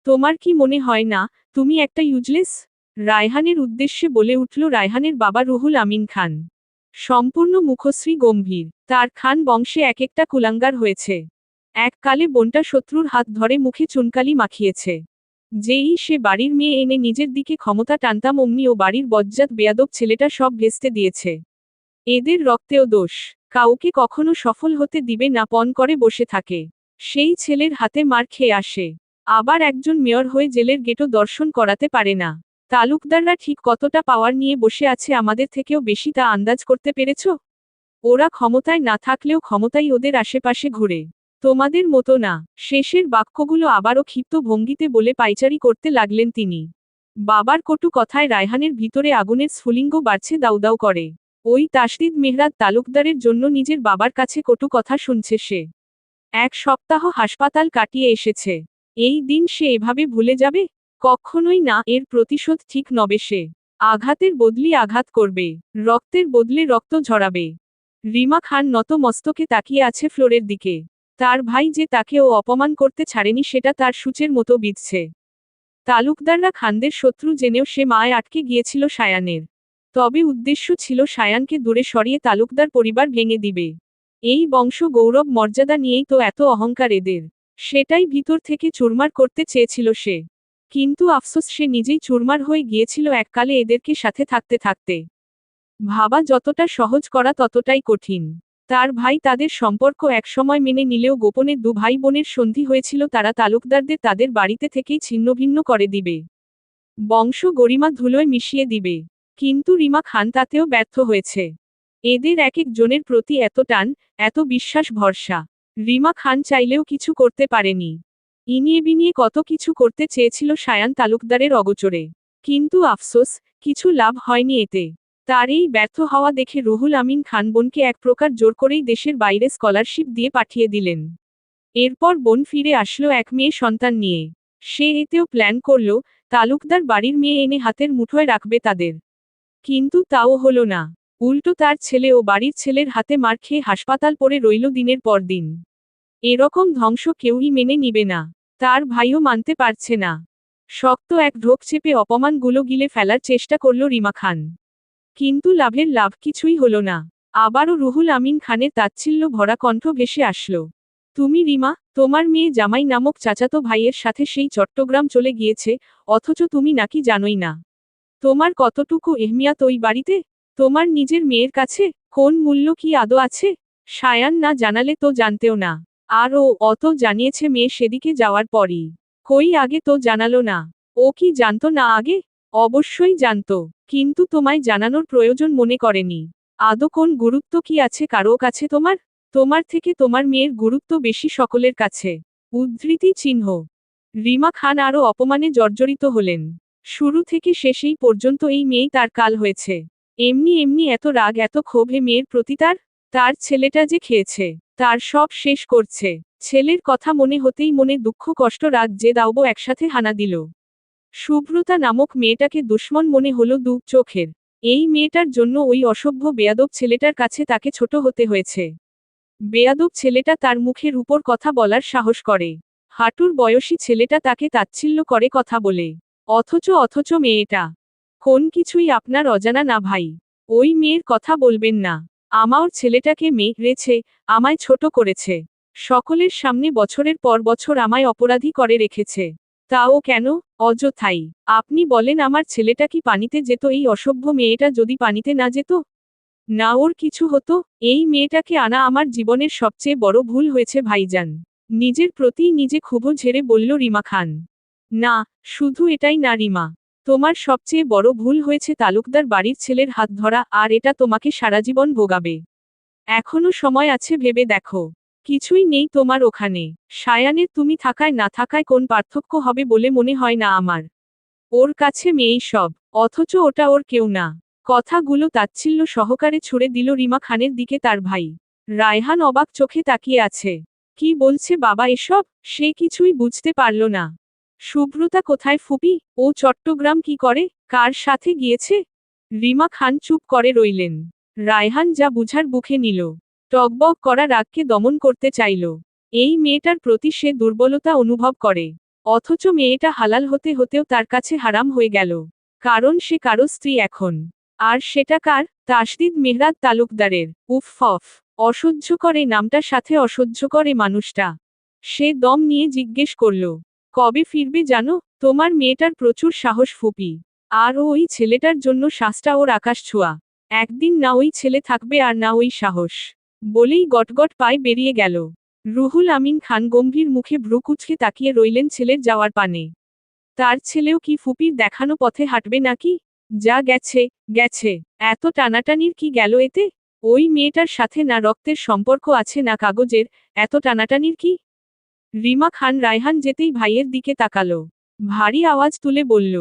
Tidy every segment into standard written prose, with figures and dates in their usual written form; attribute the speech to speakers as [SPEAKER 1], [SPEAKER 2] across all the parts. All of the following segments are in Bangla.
[SPEAKER 1] তোমার কি মনে হয় না তুমি একটা ইউজলেস? রায়হানের উদ্দেশ্যে বলে উঠল রায়হানের বাবা রুহুল আমিন খান। সম্পূর্ণ মুখশ্রী গম্ভীর। তার খান বংশে এক একটা কুলাঙ্গার হয়েছে। এককালে বোনটা শত্রুর হাত ধরে মুখে চুনকালি মাখিয়েছে। যেই সে বাড়ির মেয়ে এনে নিজের দিকে ক্ষমতা টানতাম অমনি ও বাড়ির বজ্জাত বেয়াদব ছেলেটা সব ভেস্তে দিয়েছে। এদের রক্তেও দোষ। কাউকে কখনো সফল হতে দিবে না, পণ করে বসে থাকে। সেই ছেলের হাতে মার খেয়ে আসে। আবার একজন মেয়র হয়ে জেলের গেটও দর্শন করাতে পারে না। তালুকদাররা ঠিক কতটা পাওয়ার নিয়ে বসে আছে আমাদের থেকেও বেশি তা আন্দাজ করতে পেরেছ? ওরা ক্ষমতায় না থাকলেও ক্ষমতাই ওদের আশেপাশে ঘুরে। তোমাদের মতো না। শেষের বাক্যগুলো আবারও ক্ষিপ্ত ভঙ্গিতে বলে পায়চারি করতে লাগলেন তিনি। বাবার কটু কথায় রায়হানের ভিতরে আগুনের স্ফুলিঙ্গ বাড়ছে দাউদাউ করে। ওই তাসদিদ মেহরাজ তালুকদারের জন্য নিজের বাবার কাছে কটু কথা শুনছে সে। এক সপ্তাহ হাসপাতাল কাটিয়ে এসেছে। এই দিন সে এভাবে ভুলে যাবে? কখনোই না। এর প্রতিশোধ ঠিক নবে সে। আঘাতের বদলি আঘাত করবে। রক্তের বদলে রক্ত ঝরাবে। রিমা খান নত মস্তকে তাকিয়ে আছে ফ্লোরের দিকে। তার ভাই যে তাকে ও অপমান করতে ছাড়েনি সেটা তার সূচের মতো বিঁধছে। তালুকদাররা খানদের শত্রু জেনেও সে মায় আটকে গিয়েছিল সায়ানের। তবে উদ্দেশ্য ছিল সায়ানকে দূরে সরিয়ে তালুকদার পরিবার ভেঙে দিবে। এই বংশ গৌরব মর্যাদা নিয়েই তো এত অহংকার এদের। সেটাই ভিতর থেকে চুরমার করতে চেয়েছিল সে। কিন্তু আফসোস সে নিজেই চুরমার হয়ে গিয়েছিল এককালে এদেরকে সাথে থাকতে থাকতে। ভাবা যতটা সহজ করা ততটাই কঠিন। তার ভাই তাদের সম্পর্ক একসময় মেনে নিলেও গোপনে দু ভাই বোনের সন্ধি হয়েছিল তারা তালুকদারদের তাদের বাড়িতে থেকেই ছিন্নভিন্ন করে দিবে। বংশ গরিমা ধুলোয় মিশিয়ে দিবে। কিন্তু রিমা খান তাতেও ব্যর্থ হয়েছে। এদের এক এক জনের প্রতি এত টান, এত বিশ্বাস ভরসা। রিমা খান চাইলেও কিছু করতে পারেনি। ইনিয়ে বিনিয়ে কত কিছু করতে চেয়েছিল সায়ান তালুকদারের অগোচরে। কিন্তু আফসোস, কিছু লাভ হয়নি এতে। তার এই ব্যর্থ হওয়া দেখে রুহুল আমিন খান বোনকে এক প্রকার জোর করেই দেশের বাইরে স্কলারশিপ দিয়ে পাঠিয়ে দিলেন। এরপর বোন ফিরে আসলো এক মেয়ে সন্তান নিয়ে। সে এতেও প্ল্যান করল, তালুকদার বাড়ির মেয়ে এনে হাতের মুঠোয় রাখবে তাদের। কিন্তু তাও হলো না। উল্টো তার ছেলে ও বাড়ির ছেলের হাতে মার খেয়ে হাসপাতাল পড়ে রইল দিনের পর দিন। এরকম ধ্বংস কেউই মেনে নিবে না। তার ভাইও মানতে পারছে না। শক্ত এক ঢোক চেপে অপমানগুলো গিলে ফেলার চেষ্টা করল রিমা খান। কিন্তু লাভের লাভ কিছুই হলো না। আবারও রুহুল আমিন খানের তাচ্ছিল্য ভরা কণ্ঠ ভেসে আসলো। তুমি রিমা, তোমার মেয়ে জামাই নামক চাচাতো ভাইয়ের সাথে সেই চট্টগ্রাম চলে গিয়েছে, অথচ তুমি নাকি জানোই না। তোমার কতটুকু এহমিয়াত ওই বাড়িতে? তোমার নিজের মেয়ের কাছে কোন মূল্য কি আদৌ আছে? সায়ান না জানালে তো জানতেও না। আর ও অত জানিয়েছে মেয়ে সেদিকে যাওয়ার পরই। কই আগে তো জানালো না। ও কি জানতো না আগে? অবশ্যই জানতো। কিন্তু তোমায় জানানোর প্রয়োজন মনে করেনি। আদৌ কোন গুরুত্ব কি আছে কারো কাছে তোমার? তোমার থেকে তোমার মেয়ের গুরুত্ব বেশি সকলের কাছে। উদ্ধৃতি চিহ্ন। রিমা খান আরও অপমানে জর্জরিত হলেন। শুরু থেকে শেষেই পর্যন্ত এই মেয়েই তার কাল হয়েছে। এমনি এমনি এত রাগ এত ক্ষোভ এ মেয়ের প্রতি তার? তার ছেলেটা যে খেয়েছে, তার সব শেষ করছে। ছেলের কথা মনে হতেই মনে দুঃখ কষ্ট রাগ যে দাউব একসাথে হানা দিল। শুভ্রতা নামক মেয়েটাকে দুশ্মন মনে হলো দু চোখের। এই মেয়েটার জন্য ওই অসভ্য বেয়াদব ছেলেটার কাছে তাকে ছোট হতে হয়েছে। বেয়াদব ছেলেটা তার মুখের উপর কথা বলার সাহস করে। হাঁটুর বয়সী ছেলেটা তাকে তাচ্ছিল্য করে কথা বলে। অথচ মেয়েটা কোন কিছুই আপনার অজানা না ভাই। ওই মেয়ের কথা বলবেন না। আমার ছেলেটাকে মেরেছে, আমায় ছোট করেছে। সকলের সামনে বছরের পর বছর আমায় অপরাধী করে রেখেছে। তাও কেন? অযথাই। আপনি বলেন আমার ছেলেটা কি পানিতে যেত এই অসভ্য মেয়েটা যদি পানিতে না যেত? না ওর কিছু হতো? এই মেয়েটাকে আনা আমার জীবনের সবচেয়ে বড় ভুল হয়েছে ভাইজান। নিজের প্রতিই নিজে ক্ষোভ ঝেড়ে বলল রিমা খান। না, শুধু এটাই না রিমা। তোমার সবচেয়ে বড় ভুল হয়েছে তালুকদার বাড়ির ছেলের হাত ধরা, আর এটা তোমাকে সারাজীবন ভোগাবে। এখনো সময় আছে ভেবে দেখো। কিছুই নেই তোমার ওখানে। সায়ানের তুমি থাকায় না থাকায় কোন পার্থক্য হবে বলে মনে হয় না আমার। ওর কাছে মেয়েই সব, অথচ ওটা ওর কেউ না। কথাগুলো তাচ্ছিল্য সহকারে ছুড়ে দিল রিমা খানের দিকে তার ভাই। রায়হান অবাক চোখে তাকিয়ে আছে। কি বলছে বাবা এসব? সে কিছুই বুঝতে পারল না। শুভ্রতা কোথায় ফুপি? ও চট্টগ্রাম কি করে? কার সাথে গিয়েছে? রিমা খান চুপ করে রইলেন। রায়হান যা বুঝার বুঝে নিল। টগবগ করা রাগকে দমন করতে চাইল। এই মেয়েটার প্রতি সে দুর্বলতা অনুভব করে। অথচ মেয়েটা হালাল হতে হতেও তার কাছে হারাম হয়ে গেল, কারণ সে কারো স্ত্রী এখন। আর সেটা কার? তাসদিদ মেহরাদ তালুকদারের। উফ ফফ, অসহ্যকর এই নামটার সাথে অসহ্যকর এই মানুষটা। সে দম নিয়ে জিজ্ঞেস করল, কবে ফিরবে জানো? তোমার মেয়েটার প্রচুর সাহস ফুপি। আর ওই ছেলেটার জন্য শ্বাসটা ওর আকাশ ছোঁয়া। একদিন না ওই ছেলে থাকবে আর না ওই সাহস। বলেই গটগট পায়ে বেরিয়ে গেল। রুহুল আমিন খান গম্ভীর মুখে ভ্রু কুঁচকে তাকিয়ে রইলেন ছেলের যাওয়ার পানে। তার ছেলেও কি ফুপির দেখানো পথে হাঁটবে নাকি? যা গেছে, গেছে। এত টানাটানির কি গেল এতে? ওই মেয়েটার সাথে না রক্তের সম্পর্ক আছে না কাগজের, এত টানাটানির কি? রিমা খান রায়হান যেতেই ভাইয়ের দিকে তাকালো। ভারী আওয়াজ তুলে বলল,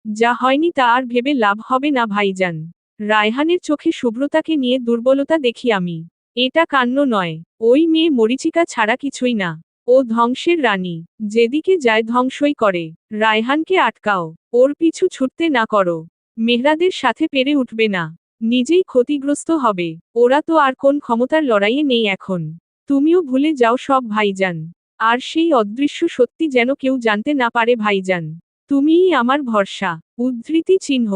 [SPEAKER 1] যা হয়নি তা আর ভেবে লাভ হবে না ভাইজান। রায়হানের চোখে শুভ্রতাকে নিয়ে দুর্বলতা দেখি আমি। এটা কান্ন নয়। ওই মেয়ে মরীচিকা ছাড়া কিছুই না। ও ধ্বংসের রানী, যেদিকে যায় ধ্বংসই করে। রায়হানকে আটকাও, ওর পিছু ছুটতে না করো। মেহরাদের সাথে পেরে উঠবে না, নিজেই ক্ষতিগ্রস্ত হবে। ওরা তো আর কোন ক্ষমতার লড়াইয়ে নেই এখন। তুমিও ভুলে যাও সব ভাইজান। আর সেই অদৃশ্য সত্যি যেন কেউ জানতে না পারে ভাইজান। তুমিই আমার ভরসা। উদ্ধৃতি চিহ্ন।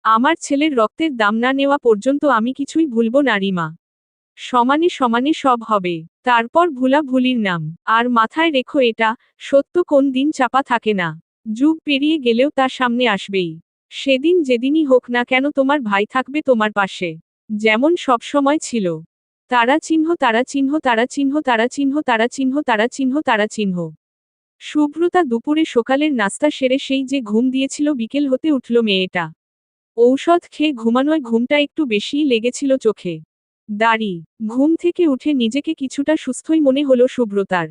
[SPEAKER 1] আমার ছেলের রক্তের দাম না নেওয়া পর্যন্ত আমি কিছুই ভুলব না রিমা। সমানে সমানে সব হবে। তারপর ভুলাভুলির নাম। আর মাথায় রেখো এটা, সত্য কোন দিন চাপা থাকে না। যুগ পেরিয়ে গেলেও তা সামনে আসবেই। সেদিন যেদিনই হোক না কেন তোমার ভাই থাকবে তোমার পাশে, যেমন সব সময় ছিল। তারা চিহ্ন, তারা চিহ্ন, তারা চিহ্ন, তারা চিহ্ন, তারা চিহ্ন, তারা চিহ্ন, তারা চিহ্ন। শুভ্রতা দুপুরে সকালের নাস্তা সেরে সেই যে ঘুম দিয়েছিল বিকেল হতে উঠল মেয়েটা। ঔষধ খেয়ে ঘুমানোয় ঘুমটা একটু বেশিই লেগেছিল চোখে। দাড়ি। ঘুম থেকে উঠে নিজেকে কিছুটা সুস্থই মনে হলো শুভ্রতার।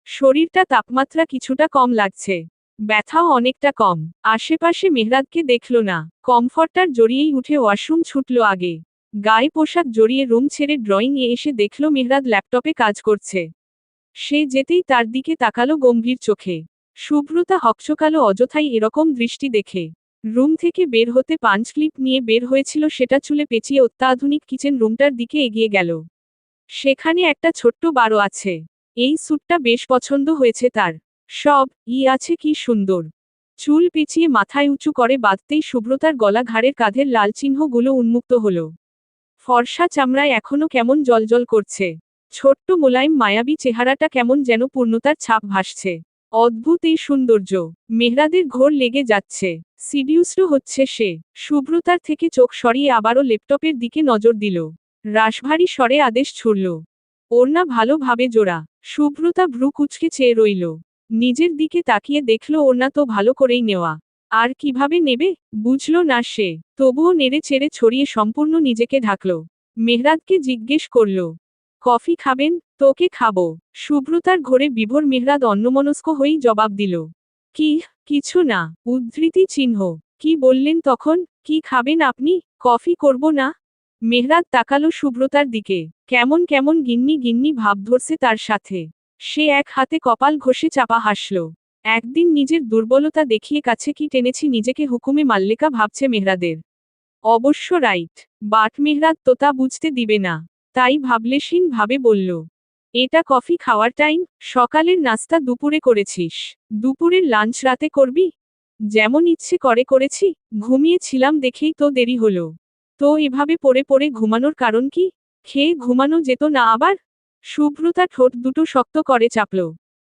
[SPEAKER 1] শরীরটা তাপমাত্রা কিছুটা কম লাগছে। ব্যথাও অনেকটা কম। আশেপাশে মেহরাদকে দেখল না। কমফর্টার জড়িয়েই উঠে ওয়াশরুম ছুটল আগে। গায়ে পোশাক জড়িয়ে রুম ছেড়ে ড্রয়িংয়ে এসে দেখল মেহরাদ ল্যাপটপে কাজ করছে। সে যেতেই তার দিকে তাকালো গম্ভীর চোখে। শুভ্রতা হকচকালো অযথাই এরকম দৃষ্টি দেখে। রুম থেকে বের হতে পাঞ্চ ক্লিপ নিয়ে বের হয়েছিল, সেটা চুলে পেঁচিয়ে অত্যাধুনিক কিচেন রুমটার দিকে এগিয়ে গেল। সেখানে একটা ছোট্ট বারো আছে। এই স্যুটটা বেশ পছন্দ হয়েছে তার। সব আছে কি সুন্দর। চুল পেঁচিয়ে মাথায় উঁচু করে বাঁধতেই শুভ্রতার গলা ঘাড়ের কাঁধের লাল চিহ্নগুলো উন্মুক্ত হল। ফর্সা চামড়ায় এখনো কেমন জ্বলজ্বল করছে। ছোট্ট মোলায়েম মায়াবী চেহারাটা কেমন যেন পূর্ণতার ছাপ ভাসছে। অদ্ভুত এই সৌন্দর্য। মেহরাদের ঘোর লেগে যাচ্ছে। সিডিউসড হচ্ছে সে। শুভ্রতার থেকে চোখ সরিয়ে আবারও ল্যাপটপের দিকে নজর দিল। রাশভারী স্বরে আদেশ ছুড়ল, ওড়না ভালোভাবে জোড়া। শুভ্রতা ভ্রু কুঁচকে চেয়ে রইল। নিজের দিকে তাকিয়ে দেখল ওড়না তো ভালো করেই নেওয়া। আর কিভাবে নেবে বুঝল না সে, তবুও নেড়ে চেড়ে ছড়িয়ে সম্পূর্ণ নিজেকে ঢাকল। মেহরাদকে জিজ্ঞেস করল, কফি খাবেন? তোকে খাবো। শুভ্রতার ঘোরে বিভোর মেহরাদ অন্যমনস্ক হয়েই জবাব দিল, কি? কিছু না। উদ্ধৃতি চিহ্ন। কি বললেন তখন? কি খাবেন আপনি? কফি করব না? মেহরাদ তাকালো শুভ্রতার দিকে। কেমন কেমন গিন্নি গিন্নি ভাব ধরছে তার সাথে। সে এক হাতে কপাল ঘষে চাপা হাসল। একদিন নিজের দুর্বলতা দেখিয়ে কাছে কি টেনেছি নিজেকে হুকুমে মাল্লিকা ভাবছে মেহরাদের। অবশ্য রাইট। বাট মেহরাদ তো তা বুঝতে দিবে না। তাই ভাবলেশীন ভাবে বলল, এটা কফি খাওয়ার টাইম? সকালের নাস্তা দুপুরে করেছিস। দুপুরের লাঞ্চ রাতে করবি? যেমন ইচ্ছে করে করেছি। ঘুমিয়েছিলাম দেখেই তো দেরি হলো। তো এভাবে পড়ে পড়ে ঘুমানোর কারণ কি? খেয়ে ঘুমানো যেত না আবার? শুভ্রতা ঠোঁট দুটো শক্ত করে চাপল।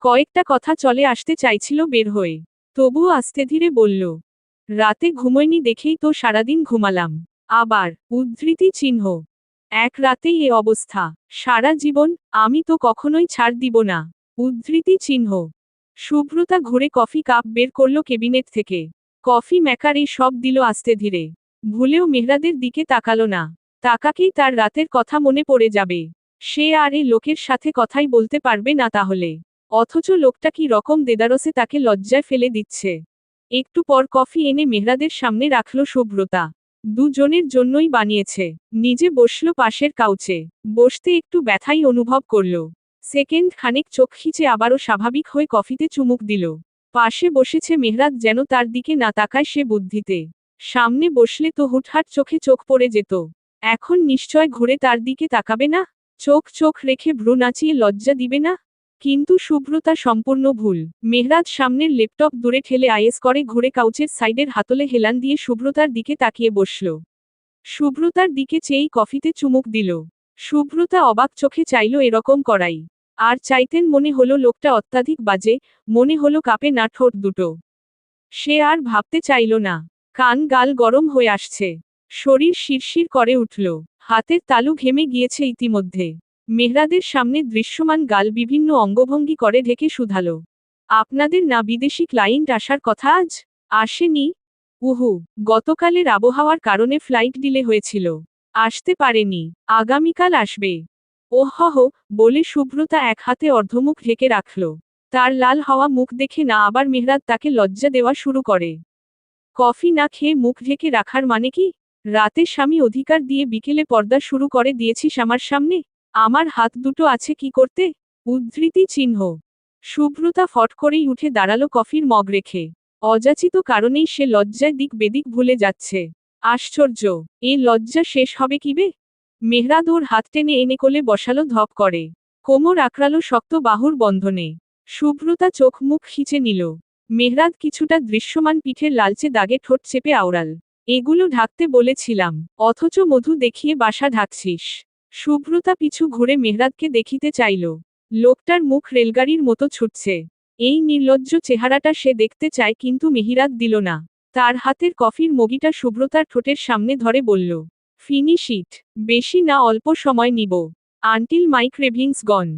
[SPEAKER 1] কয়েকটা কথা চলে আসতে চাইছিল বের হয়ে, তবুও আস্তে ধীরে বলল, রাতে ঘুমোয়নি দেখেই তো সারাদিন ঘুমালাম। আবার উদ্ধৃতি চিহ্ন। এক রাতেই এ অবস্থা। সারা জীবন আমি তো কখনোই ছাড় দিব না। উদ্ধৃতি চিহ্ন। শুভ্রতা ঘুরে কফি কাপ বের করল কেবিনেট থেকে। কফি মেকার এই সব দিল আস্তে ধীরে। ভুলেও মেহরাদের দিকে তাকালো না। তাকাকেই তার রাতের কথা মনে পড়ে যাবে। সে আর এই লোকের সাথে কথাই বলতে পারবে না তাহলে। অথচ লোকটা কি রকম দেদারসে তাকে লজ্জায় ফেলে দিচ্ছে। একটু পর কফি এনে মেহরাদের সামনে রাখল শুভ্রতা। দুজনের জন্যই বানিয়েছে। নিজে বসল পাশের কাউচে। বসতে একটু ব্যথাই অনুভব করল। সেকেন্ড খানেক চোখ খিচে আবারও স্বাভাবিক হয়ে কফিতে চুমুক দিল। পাশে বসেছে মেহরাদ, যেন তার দিকে না তাকায় সে বুদ্ধিতে। সামনে বসলে তো হুটহাট চোখে চোখ পড়ে যেত। এখন নিশ্চয় ঘুরে তার দিকে তাকাবে না? চোখ চোখ রেখে ভ্রু নাচিয়ে লজ্জা দিবে না? কিন্তু সুব্রতা সম্পূর্ণ ভুল। মেহরাজ সামনের ল্যাপটপ দূরে ঠেলে আইএস করে ঘুরে কাউচের সাইডের হাতলে হেলান দিয়ে সুব্রতার দিকে তাকিয়ে বসল। সুব্রতার দিকে চেয়েই কফিতে চুমুক দিল। সুব্রতা অবাক চোখে চাইল এরকম করাই। আর চাইতেন মনে হলো লোকটা অত্যাধিক বাজে, মনে হলো কাঁপে না ঠোঁট দুটো। সে আর ভাবতে চাইল না। কান গাল গরম হয়ে আসছে। শরীর শিরশির করে উঠল। হাতের তালু ঘেমে গিয়েছে ইতিমধ্যে। মেহরাদের সামনে দৃশ্যমান গাল বিভিন্ন অঙ্গভঙ্গি করে ঢেকে শুধালো। আপনাদের না বিদেশি ক্লায়েন্ট আসার কথা আজ? আসেনি? উহু, গতকালের আবহাওয়ার কারণে ফ্লাইট ডিলে হয়েছিল। আসতে পারেনি। আগামীকাল আসবে। ওহহ, বলে সুব্রতা এক হাতে অর্ধমুখ ঢেকে রাখল। তার লাল হওয়া মুখ দেখে না আবার মেহরাদ তাকে লজ্জা দেওয়া শুরু করে। কফি না খেয়ে মুখ ঢেকে রাখার মানে কি? রাতে স্বামী অধিকার দিয়ে বিকেলে পর্দা শুরু করে দিয়েছিস আমার সামনে? আমার হাত দুটো আছে কি করতে? উদ্ধৃতি চিহ্ন। সুব্রতা ফট করেই উঠে দাঁড়ালো কফির মগ রেখে। অযাচিত কারণেই সে লজ্জায় দিক বেদিক ভুলে যাচ্ছে। আশ্চর্য, এই লজ্জা শেষ হবে কিবে? মেহরাদ ওর হাত টেনে এনে কোলে বসালো ধপ করে। কোমর আঁকড়ালো শক্ত বাহুর বন্ধনে। সুব্রতা চোখ মুখ খিচে নিল। মেহরাদ কিছুটা দৃশ্যমান পিঠের লালচে দাগে ঠোঁট চেপে আওড়াল। এগুলো ঢাকতে বলেছিলাম, অথচ মধু দেখিয়ে বাসা ঢাকছিস। সুব্রতা পিছু ঘুরে মেহরাদকে দেখিতে চাইল। লোকটার মুখ রেলগাড়ির মতো ছুটছে। এই নির্লজ্জ চেহারাটা সে দেখতে চায় কিন্তু মেহিরাদ দিল না। তার হাতের কফির মগিটা সুব্রতার ঠোঁটের সামনে ধরে বলল, ফিনিশ ইট। বেশি না অল্প সময় নিব। আনটিল মাই ক্রেভিংস গন।